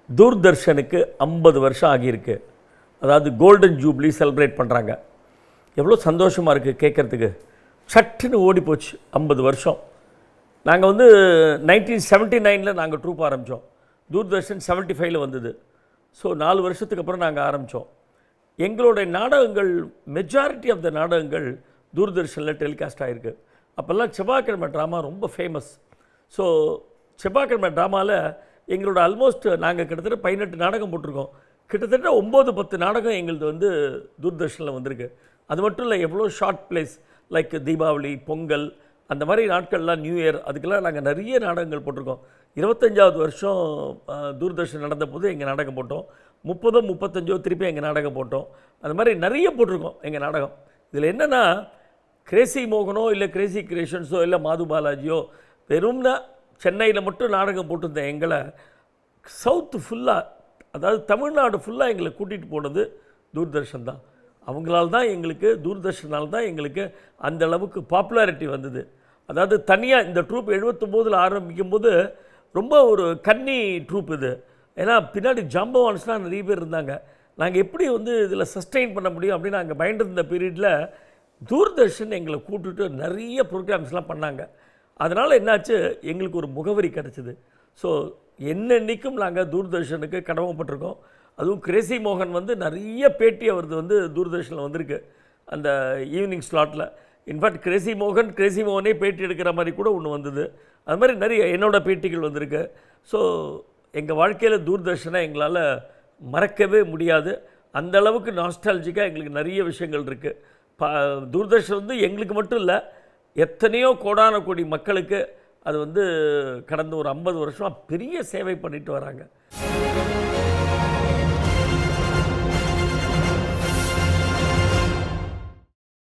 தூர்தர்ஷனுக்கு 50 வருஷம் ஆகியிருக்கு. அதாவது கோல்டன் ஜூப்ளி செலிப்ரேட் பண்ணுறாங்க. எவ்வளோ சந்தோஷமாக இருக்குது கேட்குறதுக்கு. சட்டுன்னு ஓடி போச்சு 50 வருஷம். நாங்கள் வந்து 1979 நாங்கள் ட்ரூப் ஆரம்பித்தோம். தூர்தர்ஷன் 75 வந்தது. ஸோ 4 வருஷத்துக்கு அப்புறம் நாங்கள் ஆரம்பித்தோம். எங்களுடைய நாடகங்கள் மெஜாரிட்டி ஆஃப் த நாடகங்கள் தூர்தர்ஷனில் டெலிகாஸ்ட் ஆகிருக்கு. அப்போல்லாம் செவ்வாய்க்கிழமை ட்ராமா ரொம்ப ஃபேமஸ். ஸோ செவ்வாய்க்கிழமை ட்ராமாவில் எங்களோட ஆல்மோஸ்ட் நாங்கள் கிட்டத்தட்ட 18 நாடகம் போட்டிருக்கோம். கிட்டத்தட்ட 9-10 நாடகம் எங்களது வந்து தூர்தர்ஷனில் வந்திருக்கு. அது மட்டும் இல்லை, எவ்வளோ short place like Deepavali, Pongal, அந்த மாதிரி நாட்கள்லாம், நியூ இயர், அதுக்கெல்லாம் நாங்கள் நிறைய நாடகங்கள் போட்டிருக்கோம். 25வது வருஷம் தூர்தர்ஷன் நடந்த போது எங்கள் நாடகம் போட்டோம். 30-35 திருப்பி எங்கள் நாடகம் போட்டோம். அது மாதிரி நிறைய போட்டிருக்கோம் எங்கள் நாடகம். இதில் என்னென்னா, கிரேசி மோகனோ இல்லை கிரேசி கிரியேஷன்ஸோ இல்லை மாது பாலாஜியோ வெறும்னா சென்னையில் மட்டும் நாடகம் போட்டிருந்த எங்களை சவுத்து ஃபுல்லாக, அதாவது தமிழ்நாடு ஃபுல்லாக எங்களை கூட்டிகிட்டு போனது தூர்தர்ஷன் தான். அவங்களால தான் எங்களுக்கு, தூர்தர்ஷனால் தான் எங்களுக்கு அந்த அளவுக்கு பாப்புலாரிட்டி வந்தது. அதாவது தனியாக இந்த ட்ரூப் 79 ஆரம்பிக்கும் போது ரொம்ப ஒரு கன்னி ட்ரூப் இது. ஏன்னா பின்னாடி ஜாம்பவான்ஸ்லாம் நிறைய பேர் இருந்தாங்க. நாங்கள் எப்படி வந்து இதில் சஸ்டெயின் பண்ண முடியும் அப்படின்னு நாங்கள் பயந்துருந்த பீரியடில் தூர்தர்ஷன் எங்களை கூப்பிட்டுட்டு நிறைய ப்ரோக்ராம்ஸ்லாம் பண்ணாங்க. அதனால் என்னாச்சு, எங்களுக்கு ஒரு முகவரி கிடச்சிது. ஸோ என்னென்னைக்கும் நாங்கள் தூர்தர்ஷனுக்கு கடமைப்பட்டிருக்கோம். அதுவும் கிரேசி மோகன் வந்து நிறைய பேட்டி அவரது வந்து தூர்தர்ஷனில் வந்திருக்கு அந்த ஈவினிங் ஸ்லாட்டில். இன்ஃபேக்ட் கிரேசி மோகனே பேட்டி எடுக்கிற மாதிரி கூட ஒன்று வந்தது. அது மாதிரி நிறைய என்னோடய பேட்டிகள் வந்திருக்கு. ஸோ எங்கள் வாழ்க்கையில் தூர்தர்ஷனை எங்களால் மறக்கவே முடியாது. அந்த அளவுக்கு நாஸ்டாலஜிக்காக எங்களுக்கு நிறைய விஷயங்கள் இருக்குது. தூர்தர்ஷன் வந்து எங்களுக்கு மட்டும் இல்லை, எத்தனையோ கோடான கோடி மக்களுக்கு அது வந்து கடந்த ஒரு 50 வருஷமாக பெரிய சேவை பண்ணிட்டு வராங்க.